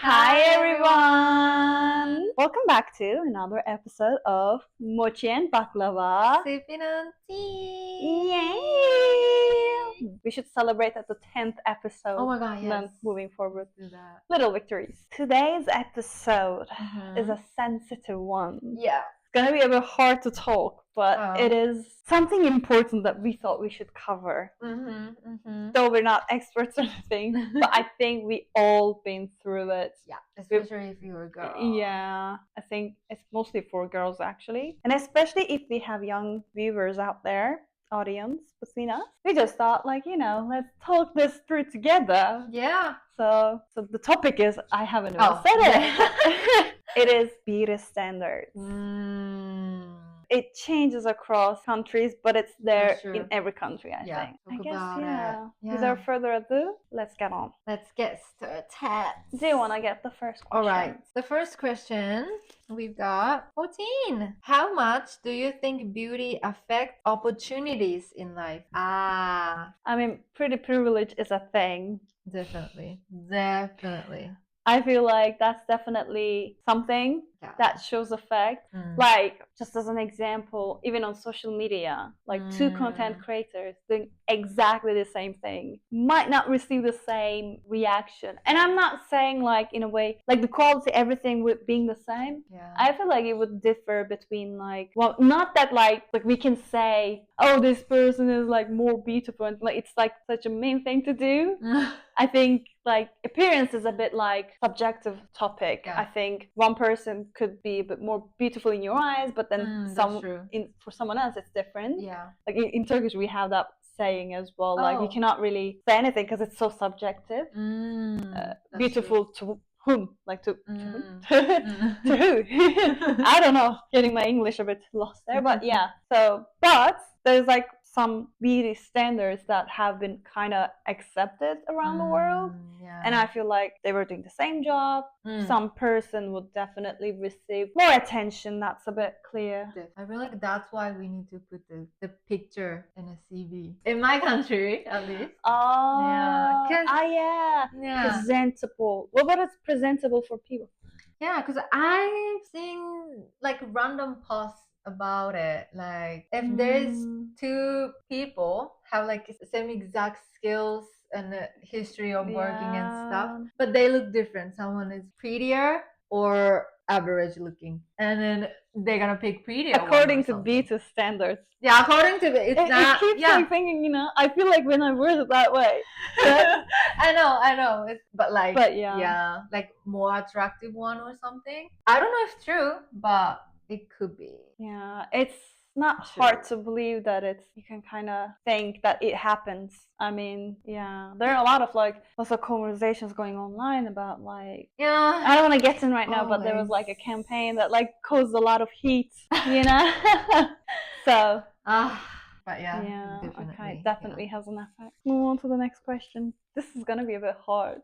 Hi everyone! Welcome back to another episode of Mochi and Baklava. Sipping on tea. Yay! We should celebrate at the 10th episode. Oh my god, And then yes. moving forward. Do that. Little victories. Today's episode is a sensitive one. Yeah. It's gonna be a bit hard to talk, but it is something important that we thought we should cover. Though we're not experts or anything, but I think we all been through it. Yeah, especially if you're a girl. Yeah, I think it's mostly for girls actually, and especially if we have young viewers out there, audience between us. We just thought, like, let's talk this through together. Yeah. So the topic is, I haven't even said it. It is beauty standards. It changes across countries, but it's there in every country, I think. I guess, without further ado, let's get on. Let's get started. Do you want to get the first question? All right. The first question we've got 14. How much do you think beauty affects opportunities in life? I mean, pretty privilege is a thing. Definitely. I feel like that's definitely something that shows effect. Like, just as an example, even on social media, like two content creators doing exactly the same thing might not receive the same reaction. And I'm not saying, like, in a way, like the quality, everything would being the same. I feel like it would differ between, like, well, not that like we can say, oh, this person is like more beautiful, and like it's like such a mean thing to do. I think like appearance is a bit like subjective topic. I think one person could be a bit more beautiful in your eyes, but then for someone else it's different. Like in Turkish we have that saying as well. Like you cannot really say anything because it's so subjective. Beautiful to whom? Like to whom? To who? I don't know. Getting my English a bit lost there, but yeah. But there's like some beauty standards that have been kind of accepted around the world, and I feel like they were doing the same job. Some person would definitely receive more attention. That's a bit clear. I feel like that's why we need to put the picture in a CV in my country, at least. Presentable. What about it's presentable for people? Yeah, because I've seen like random posts about it. Like if there's two people have like same exact skills and history of working and stuff, but they look different. Someone is prettier or average looking, and then they're gonna pick prettier according to beauty standards. Yeah, according to it keeps like thinking, I feel like when I word it that way. I know. But like more attractive one or something. I don't know if it's true, but it could be. Yeah, it's not hard to believe that you can kind of think that it happens. I mean, there are a lot of like also conversations going online about like, I don't want to get in right now, but there was like a campaign that like caused a lot of heat, so but definitely has an effect. Move on to the next question. This is gonna be a bit hard.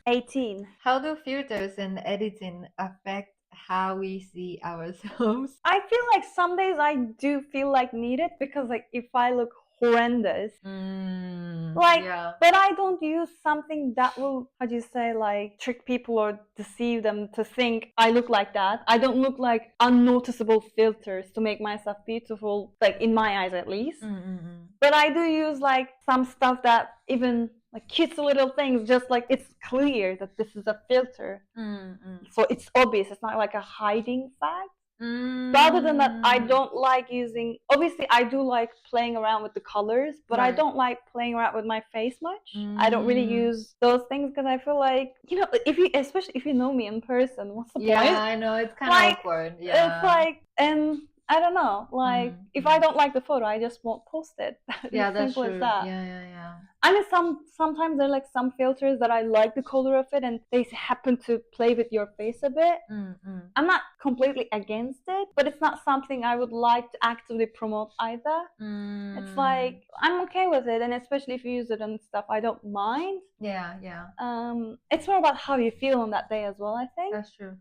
18. How do filters and editing affect how we see ourselves? I feel like some days I do feel like need it, because like if I look horrendous, but I don't use something that will, how do you say, like trick people or deceive them to think I look like that. I don't look like unnoticeable filters to make myself beautiful, like in my eyes at least. But I do use like some stuff that even like cute little things, just like it's clear that this is a filter. So it's obvious, it's not like a hiding fact. Rather than that, I don't like using, obviously I do like playing around with the colors, but I don't like playing around with my face much. I don't really use those things because I feel like, especially if you know me in person, what's the point? Yeah, I know, it's kind of awkward. It's like, and I don't know, like if I don't like the photo, I just won't post it. Yeah, that's simple true. as that. Yeah. I mean, sometimes there are like some filters that I like the color of it, and they happen to play with your face a bit. I'm not completely against it, but it's not something I would like to actively promote either. It's like I'm okay with it, and especially if you use it and stuff, I don't mind. Yeah. It's more about how you feel on that day as well, I think. That's true.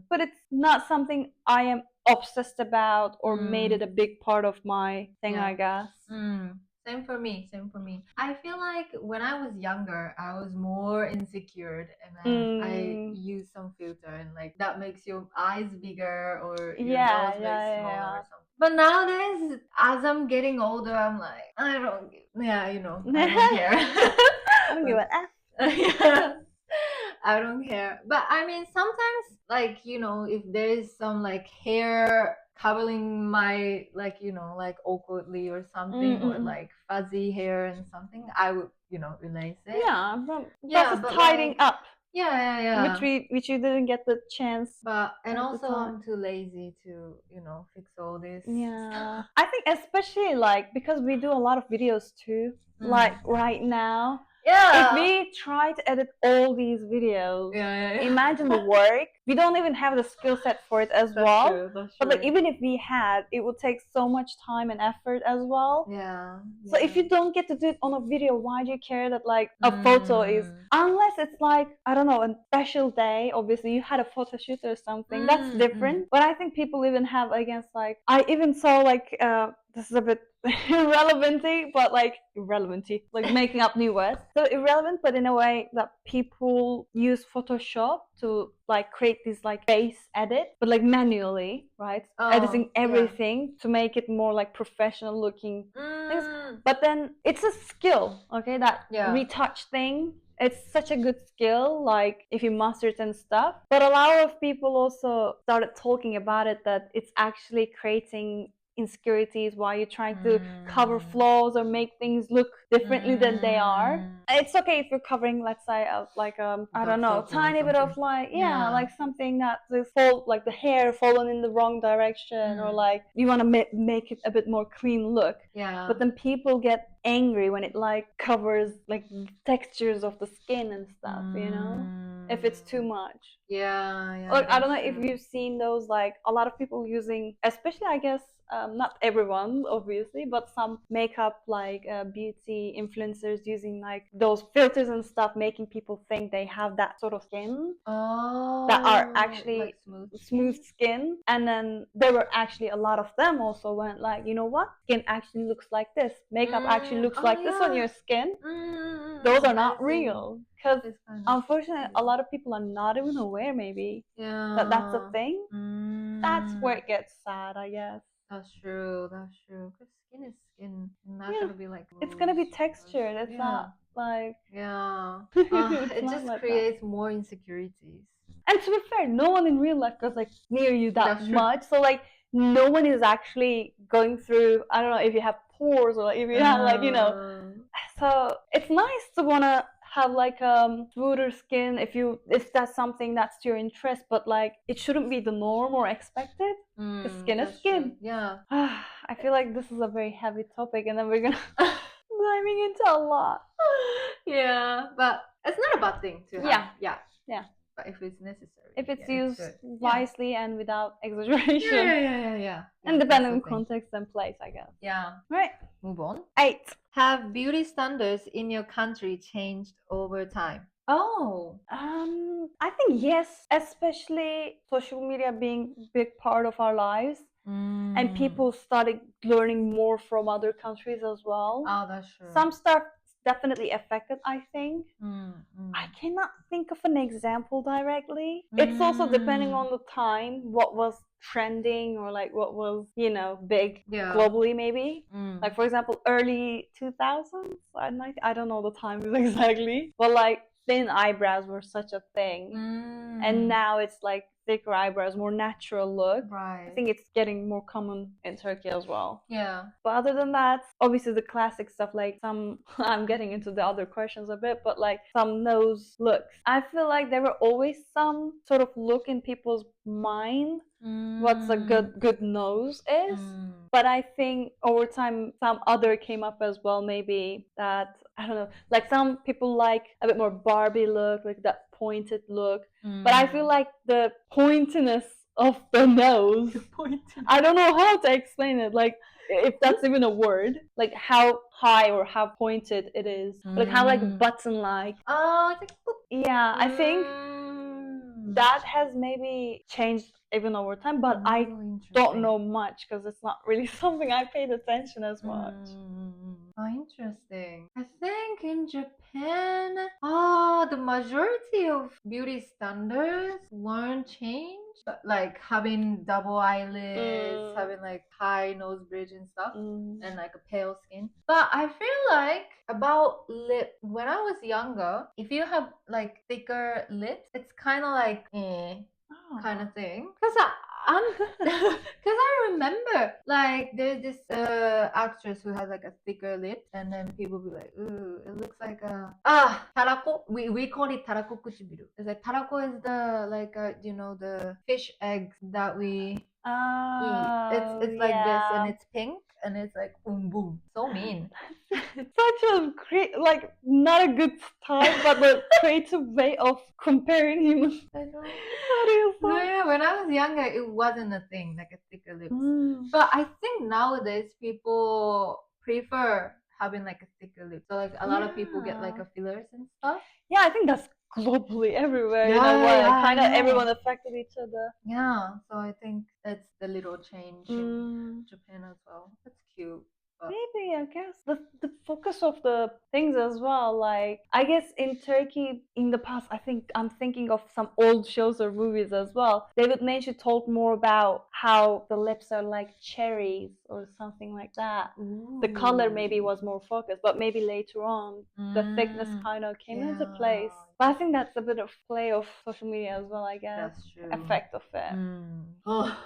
But it's not something I am obsessed about or made it a big part of my thing, I guess. Same for me. Same for me. I feel like when I was younger, I was more insecure, and then I use some filter, and like that makes your eyes bigger or your nose very small or something. But nowadays, as I'm getting older, I'm like, I don't care. I don't give an F. Yeah. I don't care. But I mean, sometimes, like, if there is some like hair covering my, like, like awkwardly or something, or like fuzzy hair and something, I would, erase it. Yeah, but that's just tidying up. Yeah. Which you didn't get the chance. And also I'm too lazy to, fix all this. Yeah. I think especially like because we do a lot of videos too. Like right now. Yeah. If we try to edit all these videos, imagine the work. We don't even have the skill set for it as well. That's true. But like even if we had, it would take so much time and effort as well. Yeah. So if you don't get to do it on a video, why do you care that like a photo is, unless it's like, I don't know, a special day, obviously you had a photo shoot or something, that's different. But I think people even have against like, I even saw like, this is a bit irrelevanty, but like making up new words. So irrelevant, but in a way that people use Photoshop to like create these like face edit, but like manually, right? Editing everything to make it more like professional looking things. But then it's a skill, okay? That retouch thing. It's such a good skill, like if you master it and stuff. But a lot of people also started talking about it, that it's actually creating insecurities while you're trying to cover flaws or make things look differently than they are. It's okay if you're covering, let's say, I don't know, tiny bit of like like something that like the hair fallen in the wrong direction, or like you want to make it a bit more clean look. But then people get angry when it like covers like textures of the skin and stuff, if it's too much. Like I don't know if you've seen those, like a lot of people using, especially I guess not everyone obviously, but some makeup like beauty influencers using like those filters and stuff, making people think they have that sort of skin that are actually like smooth skin. And then there were actually a lot of them also went like, you know what, skin actually looks like this, makeup actually looks like this on your skin. Those are not real, because unfortunately a lot of people are not even aware maybe that that's a thing. That's where it gets sad, I guess. That's true. Because skin is skin. It's not gonna be like it's gonna be textured. It's not like it just like creates more insecurities. And to be fair, no one in real life goes like near you that much. So like no one is actually going through, I don't know if you have pores or if you have like, so it's nice to wanna have like smoother skin if that's something that's to your interest, but like it shouldn't be the norm or expected, because skin is skin. I feel like this is a very heavy topic, and then we're gonna diving into a lot. But it's not a bad thing to have. But if it's necessary, if it's used wisely and without exaggeration, and depending on context and place, I guess. Right, move on. 8. Have beauty standards in your country changed over time? I think yes, especially social media being a big part of our lives, and people started learning more from other countries as well. That's true. Some stuff definitely affected, I think. I cannot think of an example directly. It's also depending on the time, what was trending, or like what was, big globally maybe. Like for example, early 2000s, I don't know the times exactly, but like thin eyebrows were such a thing. And now it's like thicker eyebrows, more natural look. I think it's getting more common in Turkey as well. But other than that, obviously the classic stuff, like some I'm getting into the other questions a bit, but like some nose looks. I feel like there were always some sort of look in people's mind what's a good nose is. But I think over time some other came up as well, maybe that, I don't know, like some people like a bit more Barbie look, like that pointed look. But I feel like the pointiness of the nose, I don't know how to explain it, like if that's even a word, like how high or how pointed it is, like how like button like. I think that has maybe changed even over time, but I don't know much because it's not really something I paid attention as much. Oh, interesting. I think in Japan, the majority of beauty standards weren't changed. But like having double eyelids, having like high nose bridge and stuff, and like a pale skin. But I feel like about lip, when I was younger, if you have like thicker lips, it's kind of like kind of thing. I'm because I remember like there's this actress who has like a thicker lip, and then people be like, ooh, it looks like a tarako. We call it tarako kuchibiru. It's like tarako is the like you know, the fish eggs that we eat. It's like this, and it's pink, and it's like boom boom. So mean. Such a great, like, not a good style, but a creative way of comparing humans. I know. How do you say? Yeah, when I was younger, it wasn't a thing, like a thicker lips. But I think nowadays people prefer having like a thicker lip. So like a lot of people get like a fillers and stuff. Yeah, I think that's globally everywhere in a Yeah, way. yeah, I Kind of know. everyone affected each other. Yeah, so I think that's the little change in Japan as well. That's cute. But maybe, I guess the focus of the things as well. Like, I guess in Turkey in the past, I think I'm thinking of some old shows or movies as well. David Lynch talked more about how the lips are like cherries or something like that. The color maybe was more focused, but maybe later on the thickness kind of came into place. But I think that's a bit of play of social media as well, I guess. That's true. Effect of it. Oh,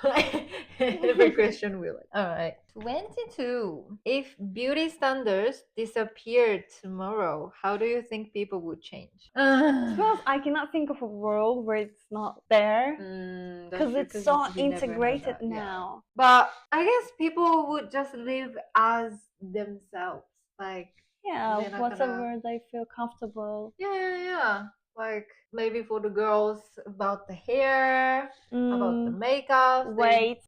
every question we like. All right. 22. If beauty standards disappeared tomorrow, how do you think people would change? To be honest, I cannot think of a world where it's not there because it's so integrated now. But I guess people would just live as themselves. Like, Whatever they feel comfortable. Yeah. Like maybe for the girls about the hair, about the makeup. Weight.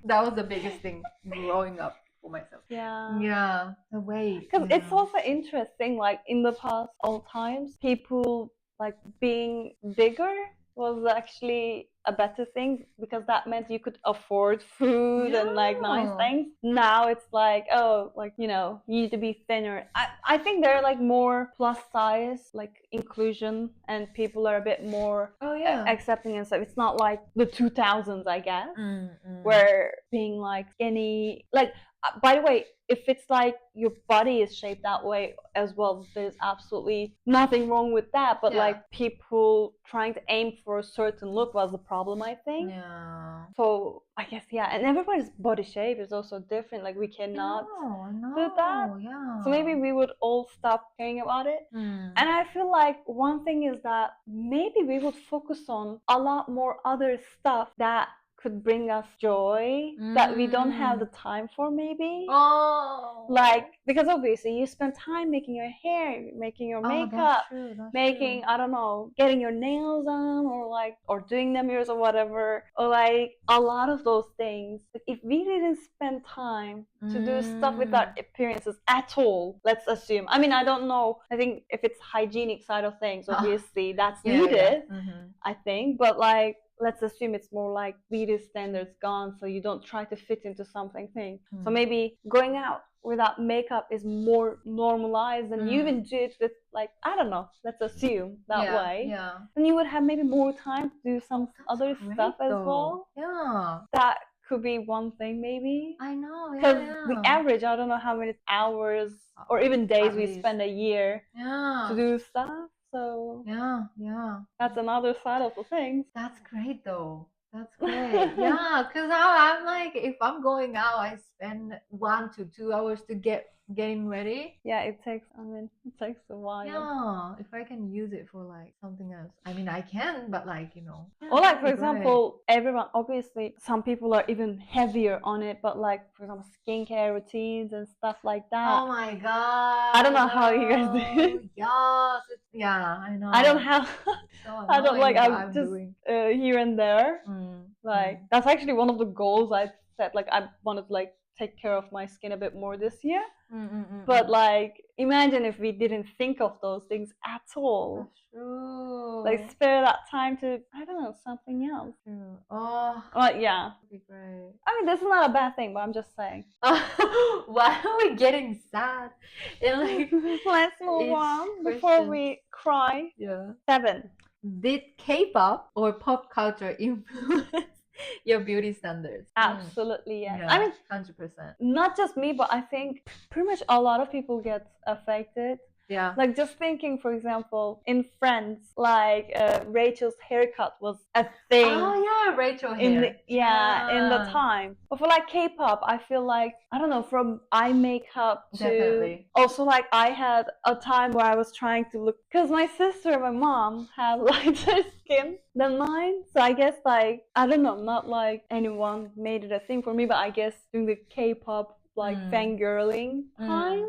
That was the biggest thing growing up for myself. Yeah, the weight. Because it's also interesting, like in the past, old times, people like being bigger was actually a better thing because that meant you could afford food and like nice things. Now it's like, oh, like, you know, you need to be thinner. I think they're like more plus size, like inclusion, and people are a bit more accepting and stuff. It's not like the 2000s, I guess, where being like skinny, like, by the way, if it's like your body is shaped that way as well, there's absolutely nothing wrong with that. But like people trying to aim for a certain look was the problem, I think. So I guess, and everybody's body shape is also different. Like we cannot do that. So maybe we would all stop caring about it. And I feel like one thing is that maybe we would focus on a lot more other stuff that could bring us joy that we don't have the time for, maybe. Like, because obviously you spend time making your hair, making your makeup, making, I don't know, getting your nails done, or like, or doing them yours or whatever, or like a lot of those things. If we didn't spend time to do stuff with our appearances at all, let's assume. I mean, I don't know. I think if it's hygienic side of things, obviously that's needed, I think. But like, let's assume it's more like beauty standards gone, so you don't try to fit into something thing. So maybe going out without makeup is more normalized, and you even do it with, like, I don't know, let's assume that way. Then you would have maybe more time to do some other stuff as well. That could be one thing, maybe. I know, because the average, I don't know how many hours or even days we spend a year to do stuff. So that's another side of the things. That's great though. That's great. Because now I'm like, if I'm going out, I spend 1 to 2 hours to getting ready. It takes a while. If I can use it for like something else, I mean, I can, but like, you know. Or like, for example, everyone, obviously some people are even heavier on it, but like, for example, skincare routines and stuff like that. Oh my god, I don't know how you guys do it. I know. I don't have I don't like, I'm just here and there. Like that's actually one of the goals I set. Like I wanted to like take care of my skin a bit more this year. But like, imagine if we didn't think of those things at all. That's true. Like spare that time to, I don't know, something else. True. Oh, Well, yeah. that'd be great. I mean, this is not a bad thing, but I'm just saying. Why are we getting sad? Like, let's move on before we cry. Yeah. 7. Did K-pop or pop culture influence your beauty standards? Absolutely, yes. Yeah, I mean, 100%. Not just me, but I think pretty much a lot of people get affected. Yeah. Like just thinking, for example, in Friends, like Rachel's haircut was a thing. Oh yeah, Rachel in hair. in the time. But for like K-pop, I feel like I don't know, from eye makeup to Definitely. also like I had a time where I was trying to look, because my sister and my mom had lighter skin than mine, so I guess like I don't know, not like anyone made it a thing for me, but I guess doing the K-pop like fangirling times,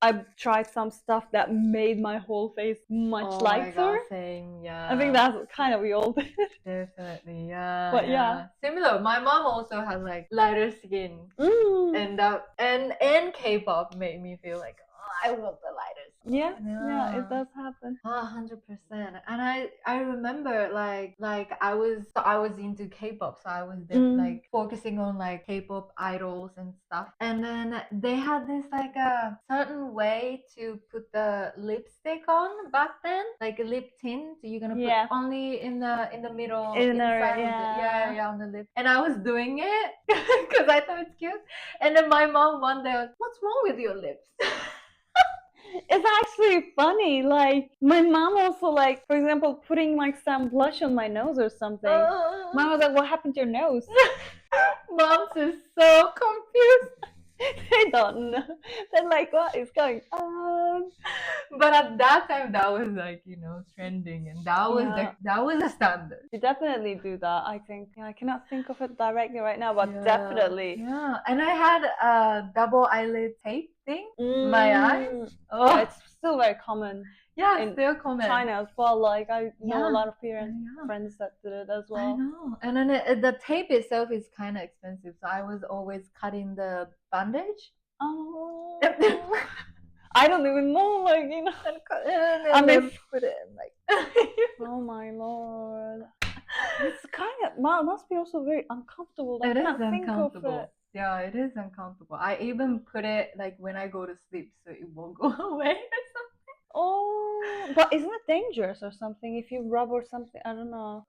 I tried some stuff that made my whole face much lighter. My God, same, yeah. I think that's kind of we all did. Definitely, yeah. But yeah. Similar. My mom also had like lighter skin, and that and K-pop made me feel like, oh, I want the lighter skin. Yeah, it does happen. 100%. And I remember like I was into K-pop, so I was like focusing on like K-pop idols and stuff. And then they had this like a certain way to put the lipstick on back then, like a lip tint. So you're gonna put only in the middle, inside of the, on the lip. And I was doing it because I thought it's cute. And then my mom one day was, "What's wrong with your lips?" It's actually funny. Like my mom also, like, for example, putting like some blush on my nose or something. Mom was like, "What happened to your nose?" Moms is so confused. They don't know. They're like, "What is going on?" But at that time, that was like, you know, trending, and that was the standard. You definitely do that. I think. Yeah, I cannot think of it directly right now, but definitely. Yeah, and I had a double eyelid tape thing in my eyes. Oh, yeah, it's still very common. Yeah, in still common. China as well. Like I know a lot of friends that did it as well. I know, and then the tape itself is kind of expensive, so I was always cutting the bandage. Oh. I don't even know, like, you know, and then put it in, like, oh my lord, it's kind of must be also very uncomfortable. It is uncomfortable. Yeah, it is uncomfortable. I even put it like when I go to sleep, so it won't go away or something. Oh, but isn't it dangerous or something if you rub or something? I don't know.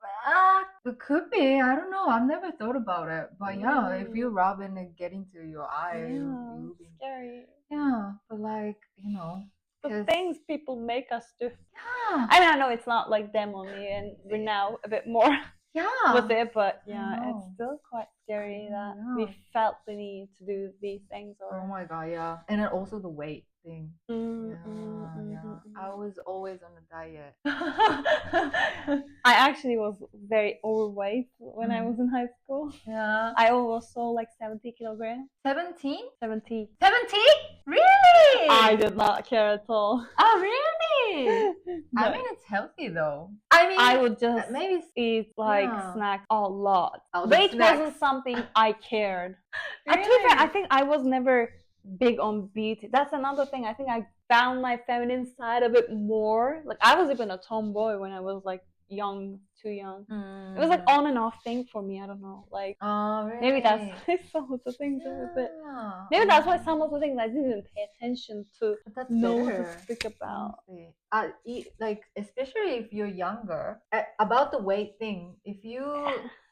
It could be. I don't know. I've never thought about it. But yeah, if you rub and it get into your eye, it'll be scary. Yeah, but like, you know, the things people make us do. Yeah. I mean, I know it's not like them only, and we're now a bit more with it, but yeah, it's still quite scary that we felt the need to do these things. Or oh my god, yeah, and then also the weight thing. I was always on a diet. I actually was very overweight when I was in high school. Yeah, I almost saw like 70 kilograms. 17? 70. 70? Really? I did not care at all. Oh, really? I mean, it's healthy though. I mean, I would just maybe eat like snacks a lot. Weight wasn't something I cared. Really? To be fair, I think I was never big on beauty. That's another thing. I think I found my feminine side a bit more. Like I was even a tomboy when I was like too young. It was like on and off thing for me. I don't know. Like really? Maybe that's why some of the things are a bit. Maybe that's why some of the things I didn't pay attention to. But that's know to speak about. Like especially if you're younger, about the weight thing. If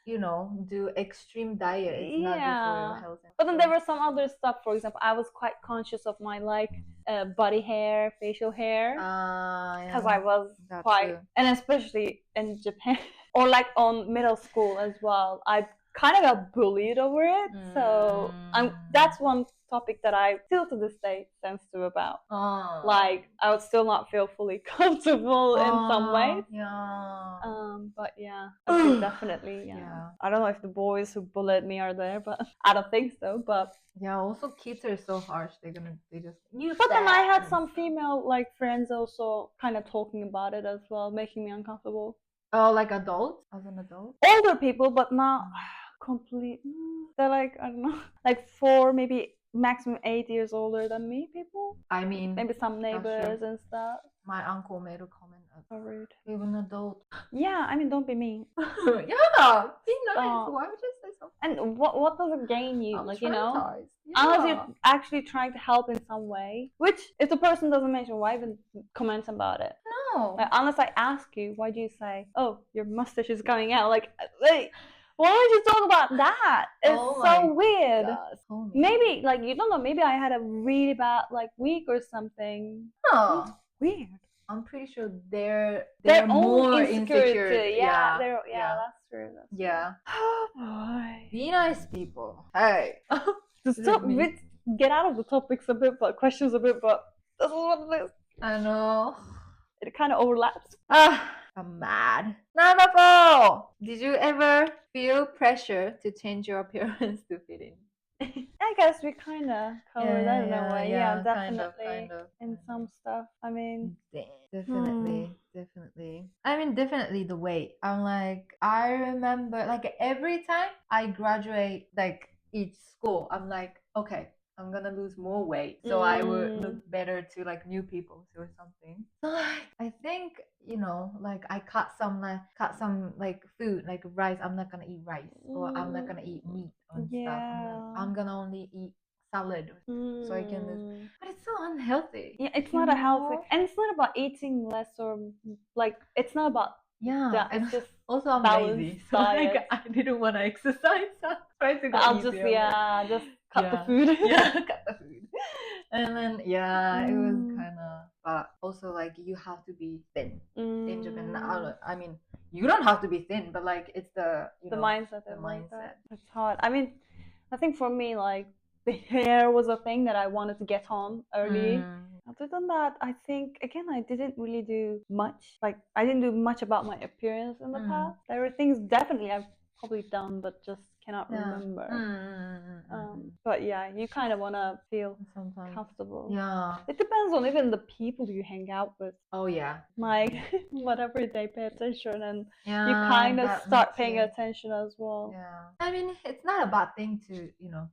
you know, do extreme diet, it's not good for your health. But then there were some other stuff. For example, I was quite conscious of my like body hair, facial hair, because I was quite, and especially in Japan or like on middle school as well. I kind of got bullied over it, so that's one topic that I still to this day sensitive about. Like I would still not feel fully comfortable in some ways. But yeah, I think definitely. I don't know if the boys who bullied me are there, but I don't think so. But yeah, also kids are so harsh. They just. But then I had some female like friends also kind of talking about it as well, making me uncomfortable. Oh, like adults? As an adult? Older people, but not complete. They're like, I don't know, like 4, maybe maximum 8 years older than me people. I mean, maybe some neighbors and stuff. my uncle made a comment of, So rude. you're an adult. Yeah, I mean, don't be mean. Yeah, be nice. Why would you say something? And what does it gain you? I'm like, traumatized. Unless you're actually trying to help in some way. Which, if the person doesn't mention, why even comment about it? No. Like, unless I ask you, why do you say, "Oh, your mustache is coming out"? Like, why would you talk about that? It's so weird. God. Maybe, like, you don't know. Maybe I had a really bad week or something. Huh. It's weird. I'm pretty sure they're Their more own insecure. Yeah, that's true. Yeah. Oh boy. Be nice, people. Hey. Get out of the topics a bit, but questions a bit, but this is what it is. I know. It kind of overlaps. I'm mad. Nanafo! Did you ever feel pressure to change your appearance to fit in? I guess we kind of covered that in a way. Yeah, kind definitely. of. In some stuff. I mean, Definitely. I mean, definitely the weight. I'm like, I remember, like, every time I graduate, like, each school, I'm like, okay, I'm gonna lose more weight so I would look better to like new people or something. So like, I think, like I cut some like food, like rice. I'm not gonna eat rice, or I'm not gonna eat meat and stuff. I'm gonna only eat salad so I can lose. But it's so unhealthy. Yeah, it's not a healthy, and it's not about eating less or like it's not about that. And it's just also I'm lazy, so diet. like I didn't want to exercise. So I tried to go I'll easier. just cut the food. Cut the food. And then it was kind of, but also like you have to be thin in Japan. I mean, you don't have to be thin, but like it's the mindset. The mindset. It's hard. I mean, I think for me, like the hair was a thing that I wanted to get on early. Other than that, I think again I didn't really do much. Like I didn't do much about my appearance in the past. There were things definitely I've probably done, but just cannot remember. But yeah, you kind of want to feel comfortable. Yeah. It depends on even the people you hang out with. Oh yeah. Like whatever they pay attention, and you kind of start paying attention as well. Yeah. I mean, it's not a bad thing to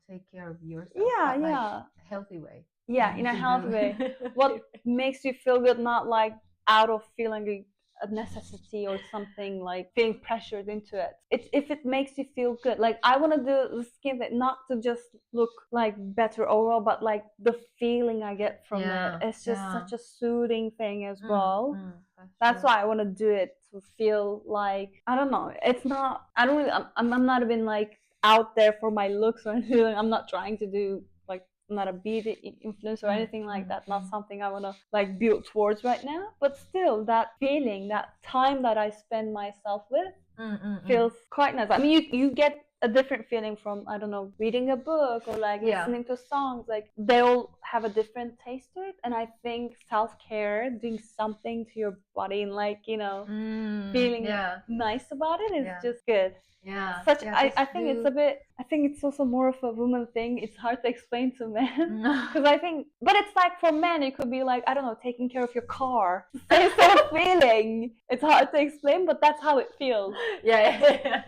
take care of yourself. Yeah, but, yeah. Like, healthy way. Yeah, in a healthy way. What makes you feel good, not like out of feeling a necessity or something, like feeling pressured into it. It's if it makes you feel good. Like I want to do the skin thing, not to just look like better overall, but like the feeling I get from it. It's just such a soothing thing as well. That's why I want to do it, to feel like, I don't know. It's not. I don't really. I'm not even like out there for my looks or anything. I'm not trying to do like. I'm not a beauty influencer or anything like that. Not something I want to like build towards right now. But still, that feeling, that time that I spend myself with, feels quite nice. I mean, you get a different feeling from, I don't know, reading a book or like listening to songs. Like they all have a different taste to it, and I think self-care, doing something to your body and like feeling nice about it is just good. Yeah. I think it's a bit. I think it's also more of a woman thing. It's hard to explain to men because I think, but it's like for men, it could be like, I don't know, taking care of your car. Same sort of feeling. It's hard to explain, but that's how it feels. Yeah.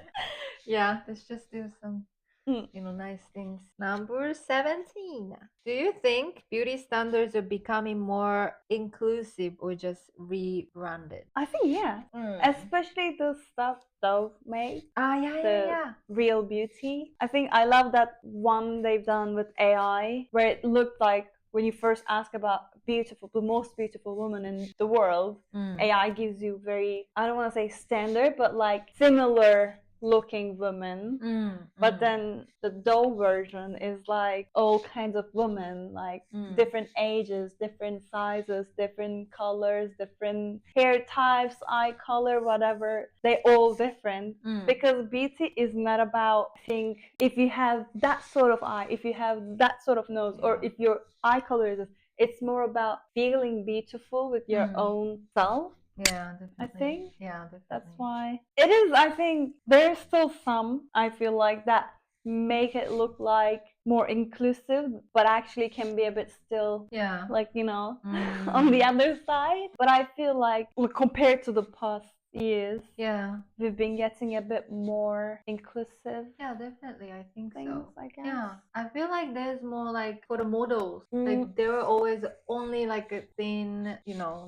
Let's just do some nice things. Number 17. Do you think beauty standards are becoming more inclusive or just rebranded? I think yeah. Especially the stuff Dove made. The real beauty. I think I love that one they've done with AI, where it looked like when you first ask about the most beautiful woman in the world, AI gives you very, I don't want to say standard, but like similar looking women. But then the doll version is like all kinds of women, like different ages, different sizes, different colors, different hair types, eye color, whatever. They all different. Because beauty is not about, I think, if you have that sort of eye, if you have that sort of nose, or if your eye color is this, it's more about feeling beautiful with your own self. Yeah, definitely. I think. Yeah, definitely. That's why. It is, I think, there's still some, I feel like, that make it look like more inclusive, but actually can be a bit still, like, on the other side. But I feel like, compared to the past, years, Yeah. we've been getting a bit more inclusive. Yeah, definitely. I think Things, so. I guess. Yeah. I feel like there's more like for the models. Mm. Like there were always only like a thin,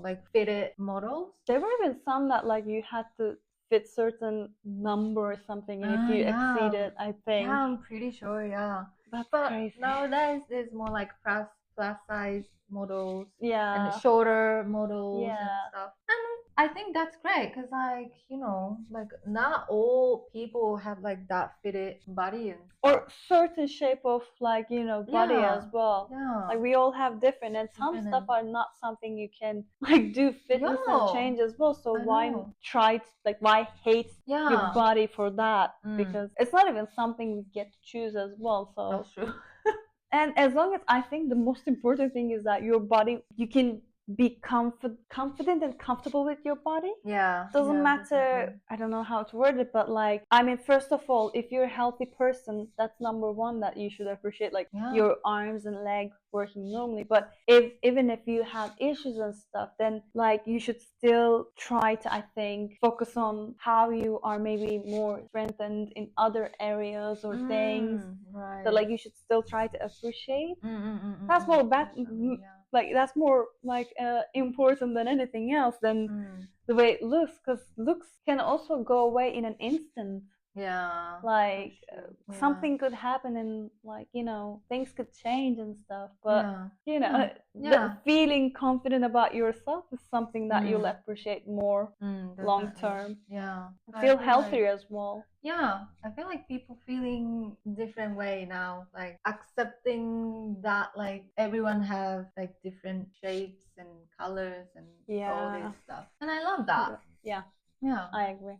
like fitted models. There were even some that like you had to fit certain number or something, and if you exceed it, I think. Yeah, I'm pretty sure. Yeah. That's But crazy. nowadays there's more like plus size models Yeah. and shorter models and Yeah. stuff. And I think that's great because like not all people have like that fitted body and stuff. Or certain shape of like body Yeah, as well. yeah. Like we all have different, and some Different stuff and- are not something you can like do fitness and Yeah, change as well. So I why know. try to, like why hate your Yeah, body for that? Mm. Because it's not even something we get to choose as well. So that's true. and as long as I think the most important thing is that your body, you can be confident and comfortable with your body. Yeah, Doesn't yeah, matter, definitely. I don't know how to word it, but like, I mean, first of all, if you're a healthy person, that's number one that you should appreciate, like Yeah. your arms and legs working normally. But if even if you have issues and stuff, then like you should still try to, I think, focus on how you are maybe more strengthened in other areas or things Right. that like you should still try to appreciate. Mm. That's more Definitely, yeah. like that's more like important than anything else than the way it looks, because looks can also go away in an instant. Yeah. Like that's true. Yeah. something could happen and like things could change and stuff, but Yeah. the feeling confident about yourself is something that you'll Mm. appreciate more long Definitely. term. Yeah. Feel healthier as well. Yeah, I feel like people feeling different way now, like accepting that like everyone have like different shapes and colors and all Yeah. this stuff, and I love that. Yeah, Yeah, I agree.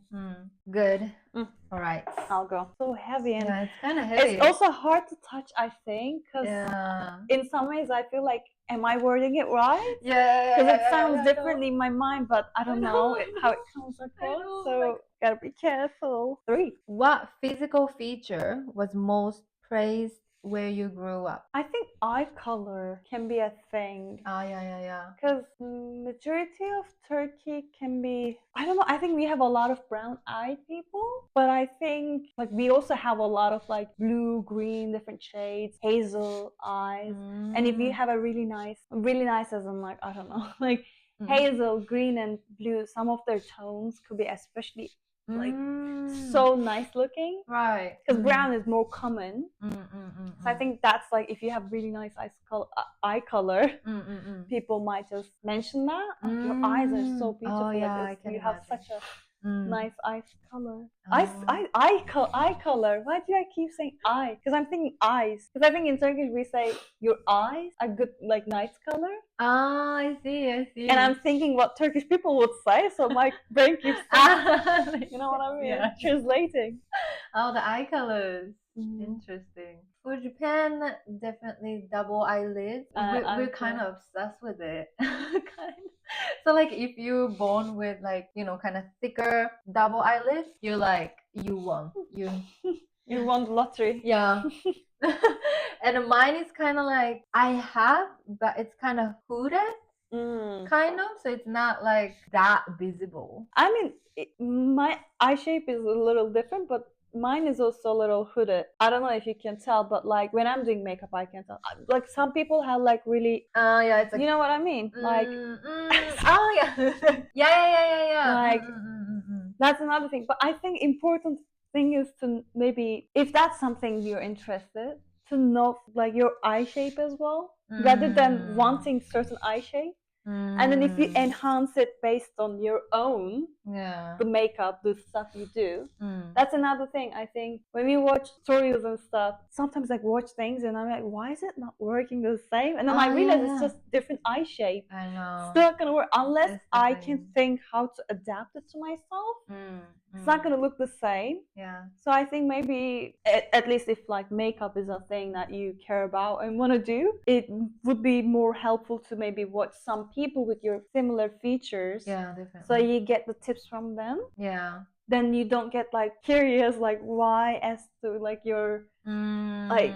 Good. Mm. All right. I'll go. So heavy, and Yeah, it's kind of heavy. it's also hard to touch, I think, because Yeah. in some ways I feel like, am I wording it right? Yeah. Because it sounds differently in my mind, but I don't know how it comes I across. know, So like- gotta be careful. 3. What physical feature was most praised where you grew up? I think eye color can be a thing. Yeah. Because majority of Turkey can be, I don't know, I think we have a lot of brown-eyed people, but I think like we also have a lot of like blue, green, different shades, hazel eyes. And if you have a really nice as in like, I don't know, like hazel, green, and blue, some of their tones could be especially like so nice looking, right, because brown is more common. So I think that's like, if you have really nice eye color, people might just mention that, oh, your eyes are so beautiful. Oh, yeah, like I can you have imagine. such a nice eye color. Oh. Eye color. Why do I keep saying eye? Because I'm thinking eyes. Because I think in Turkish we say your eyes are good, like nice color. Ah, I see. And I'm thinking what Turkish people would say, so my brain keeps saying, you know what I mean? Yeah. Translating. Oh, the eye colors. Interesting. For Japan, definitely double eyelids. We're kind of obsessed with it. So like if you're born with like, kind of thicker double eyelids, you're like, you won. You won the lottery. Yeah. And mine is kind of like I have, but it's kind of hooded, kind of. So it's not like that visible. I mean, my eye shape is a little different, but mine is also a little hooded. I don't know if you can tell, but like when I'm doing makeup, I can tell. Like some people have like really. Yeah, it's like, you know what I mean? Like. Oh yeah. Yeah. Like that's another thing. But I think important thing is to maybe, if that's something you're interested, to know like your eye shape as well, rather than wanting certain eye shape. And then if you enhance it based on your own, the makeup, the stuff you do, that's another thing. I think when we watch tutorials and stuff, sometimes like watch things and I'm like, why is it not working the same? And then I realize it's just different eye shape. I know. It's not gonna work unless I can think how to adapt it to myself. It's not gonna look the same. Yeah. So I think maybe at least if like makeup is a thing that you care about and want to do, it would be more helpful to maybe watch some people with your similar features. Yeah, definitely. So you get the tips from them. Yeah. Then you don't get like curious like why as to like your like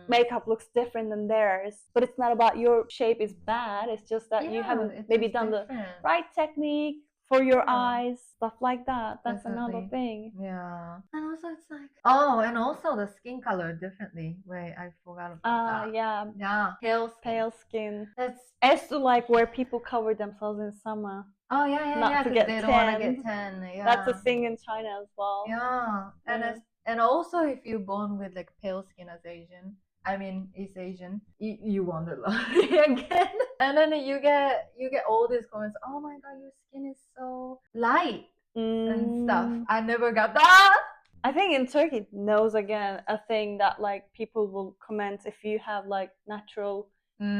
makeup looks different than theirs. But it's not about your shape is bad. It's just that you haven't maybe done the right technique for your eyes, stuff like that. That's another Definitely. thing. Yeah. And also it's like, oh, and also the skin color differently. Wait, I forgot about that. Yeah, Yeah, pale skin. That's as to like where people cover themselves in summer, Oh yeah, not to because get they don't want to get tan. tan. That's a Yeah. thing in China as well. Yeah. And Yeah. and also if you're born with like pale skin as Asian, I mean East Asian, you wonder again. And then you get all these comments, oh my god, your skin is so light and stuff. I never got that. I think in Turkey, nose again, a thing that like people will comment if you have like natural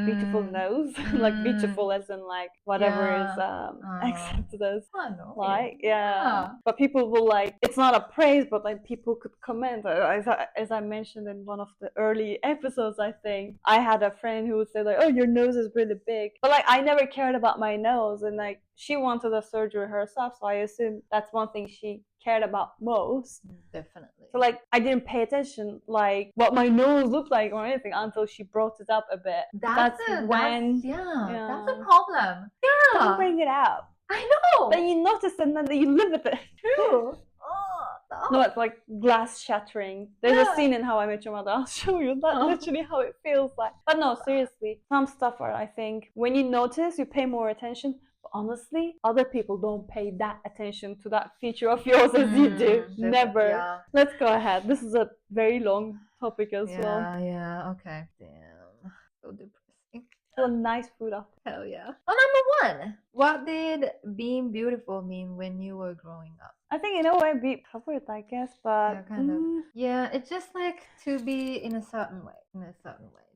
beautiful nose, like beautiful as in like whatever is accepted as like, yeah. But people will like, it's not a praise, but like people could comment. As I mentioned in one of the early episodes, I think I had a friend who would say like, oh, your nose is really big, but like I never cared about my nose, and like she wanted a surgery herself, so I assume that's one thing she cared about most. Definitely. So like I didn't pay attention like what my nose looked like or anything until she brought it up a bit. That's a problem. Yeah. Don't bring it up. I know. Then you notice it and then you live with it. True. No, it's like glass shattering. There's a scene in How I Met Your Mother. I'll show you. That's literally how it feels like. But no, seriously, some stuff are, I think, when you notice, you pay more attention. But honestly, other people don't pay that attention to that feature of yours as you do. Never. Yeah. Let's go ahead. This is a very long topic as well. Yeah, okay. Damn. So depressing. So nice food after. Hell yeah. Well, number 1. What did being beautiful mean when you were growing up? I think in a way be covered, I guess, but yeah, kind of. Yeah, it's just like to be in a certain way,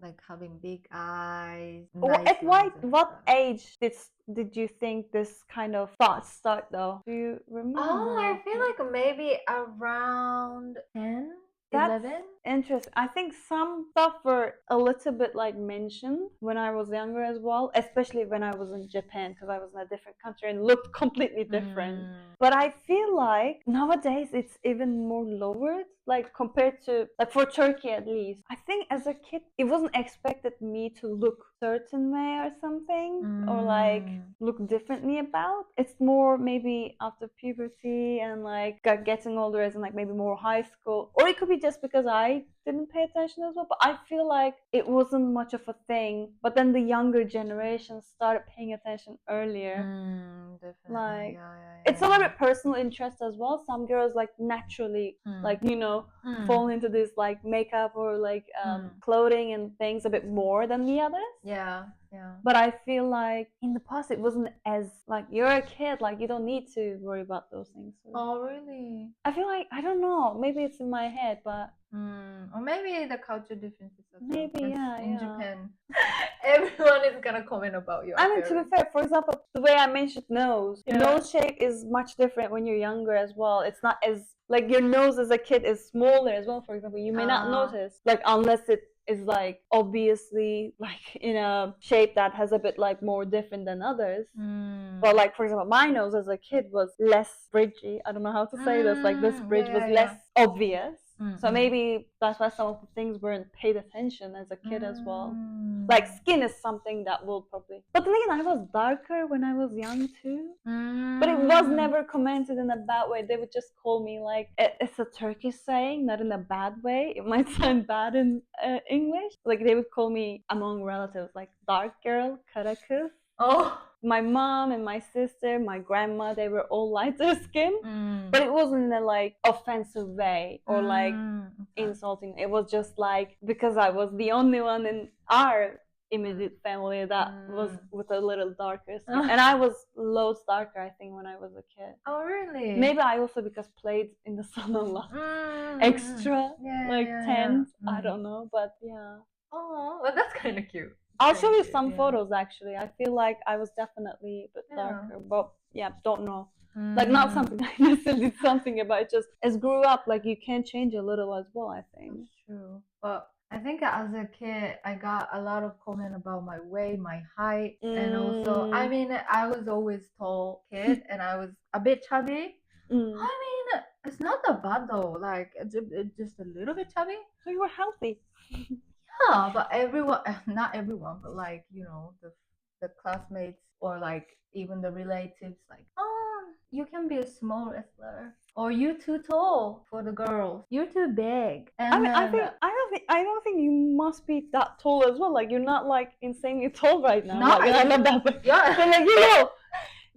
like having big eyes. At what age did you think this kind of thoughts start though? Do you remember? Oh, I feel like maybe around 10. That's 11? Interesting. I think some stuff were a little bit like mentioned when I was younger as well, especially when I was in Japan because I was in a different country and looked completely different. But I feel like nowadays it's even more lowered, like compared to like for Turkey at least. I think as a kid it wasn't expected me to look certain way or something or like look differently about. It's more maybe after puberty and like getting older as in like maybe more high school, or it could be just because I didn't pay attention as well. But I feel like it wasn't much of a thing. But then the younger generation started paying attention earlier. Definitely. Like it's a little bit personal interest as well. Some girls like naturally like fall into this like makeup or like clothing and things a bit more than the others. Yeah. But I feel like in the past it wasn't as like you're a kid, like you don't need to worry about those things. Oh really? I feel like I don't know. Maybe it's in my head, but or maybe the culture differences. Maybe in Japan, everyone is gonna comment about your. I mean, to be fair, for example, the way I mentioned nose, nose shape is much different when you're younger as well. It's not as like your nose as a kid is smaller as well. For example, you may not notice like unless it is like obviously like in a shape that has a bit like more different than others. But like for example, my nose as a kid was less bridgy. I don't know how to say this. Like this bridge was less obvious. So maybe that's why some of the things weren't paid attention as a kid as well. Like skin is something that will probably. But then again, I was darker when I was young too. But it was never commented in a bad way. They would just call me like it's a Turkish saying, not in a bad way. It might sound bad in English. Like they would call me among relatives like dark girl, kara kız. Oh. My mom and my sister, my grandma, they were all lighter skin. But it wasn't in a like offensive way or like insulting. It was just like because I was the only one in our immediate family that was with a little darker skin. And I was loads darker, I think, when I was a kid. Oh really? Maybe I also because played in the sun a lot. Extra like tense. I don't know, but yeah. Oh, well that's kind of cute. I'll show you some photos actually. I feel like I was definitely a bit darker, but yeah, don't know. Like not something I necessarily did something about. It just as grew up, like you can change a little as well. I think. That's true, but I think as a kid, I got a lot of comment about my weight, my height, and also I mean I was always tall kid, and I was a bit chubby. I mean it's not that bad though. Like it's just a little bit chubby. So you were healthy. Yeah, but everyone, not everyone, but like the classmates or like even the relatives, like, oh, you can be a small wrestler, or you too tall for the girls. You're too big. And I mean, I don't think you must be that tall as well. Like, you're not like insanely tall right now. No, like, I'm not that big. Yeah. But like, you know.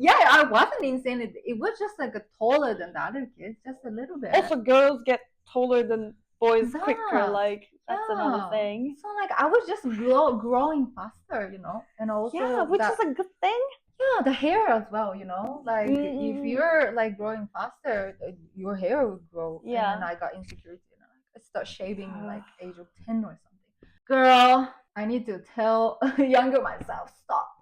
Yeah, I wasn't insane. It was just like a taller than the other kids, just a little bit. Also, girls get taller than boys Yeah. quicker. Like, that's another thing. So like I was just growing faster, you know, and also Yeah, which is a good thing. yeah, the hair as well, you know, like if you're like growing faster, your hair would grow. Yeah. And then I got insecurity, and I start shaving like age of 10 or something. Girl, I need to tell younger myself, stop.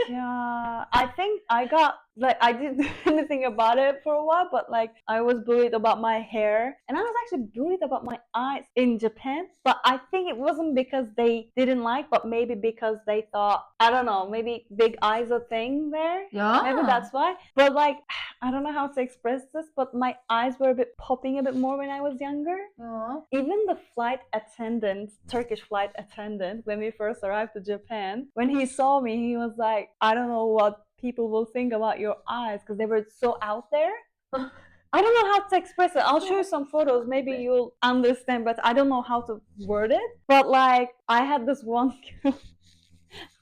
Yeah, I think I got like I didn't do anything about it for a while, but like I was bullied about my hair, and I was actually bullied about my eyes in Japan. But I think it wasn't because they didn't like, but maybe because they thought, I don't know, maybe big eyes a thing there. Yeah, maybe that's why. But like, I don't know how to express this, but my eyes were a bit popping a bit more when I was younger. Yeah. Even the flight attendant, Turkish flight attendant, when we first arrived to Japan, when he saw me, he was like, I don't know what people will think about your eyes, because they were so out there. I don't know how to express it. I'll show you some photos. Maybe you'll understand, but I don't know how to word it. But like, I had this one girl.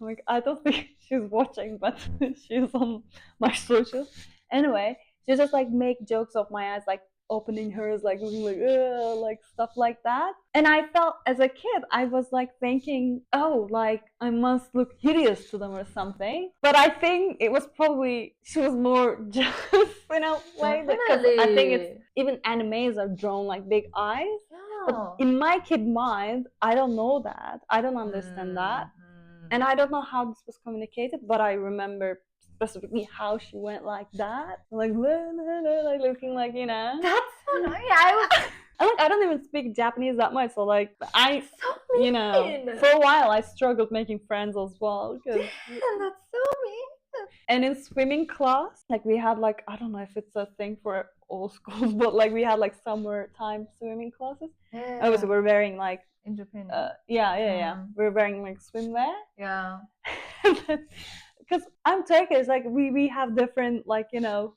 Like, I don't think she's watching, but she's on my socials. Anyway, she just like make jokes of my eyes, like opening hers, like looking like stuff like that. And I felt as a kid, I was like thinking, oh, like I must look hideous to them or something. But I think it was probably she was more jealous in a way, because I think it's even animes are drawn like big eyes. But in my kid mind, I don't know that. I don't understand that. And I don't know how this was communicated, but I remember specifically how she went like that, like looking like, you know. That's so nice. I don't even speak Japanese that much, so like so you know, for a while I struggled making friends as well. That's so mean. And in swimming class, like we had like, I don't know if it's a thing for all schools, but like we had like summertime swimming classes. Yeah. Obviously, we're wearing like in Japan. Yeah. We're wearing like swimwear. Yeah. Because I'm Turkish, like we have different like, you know,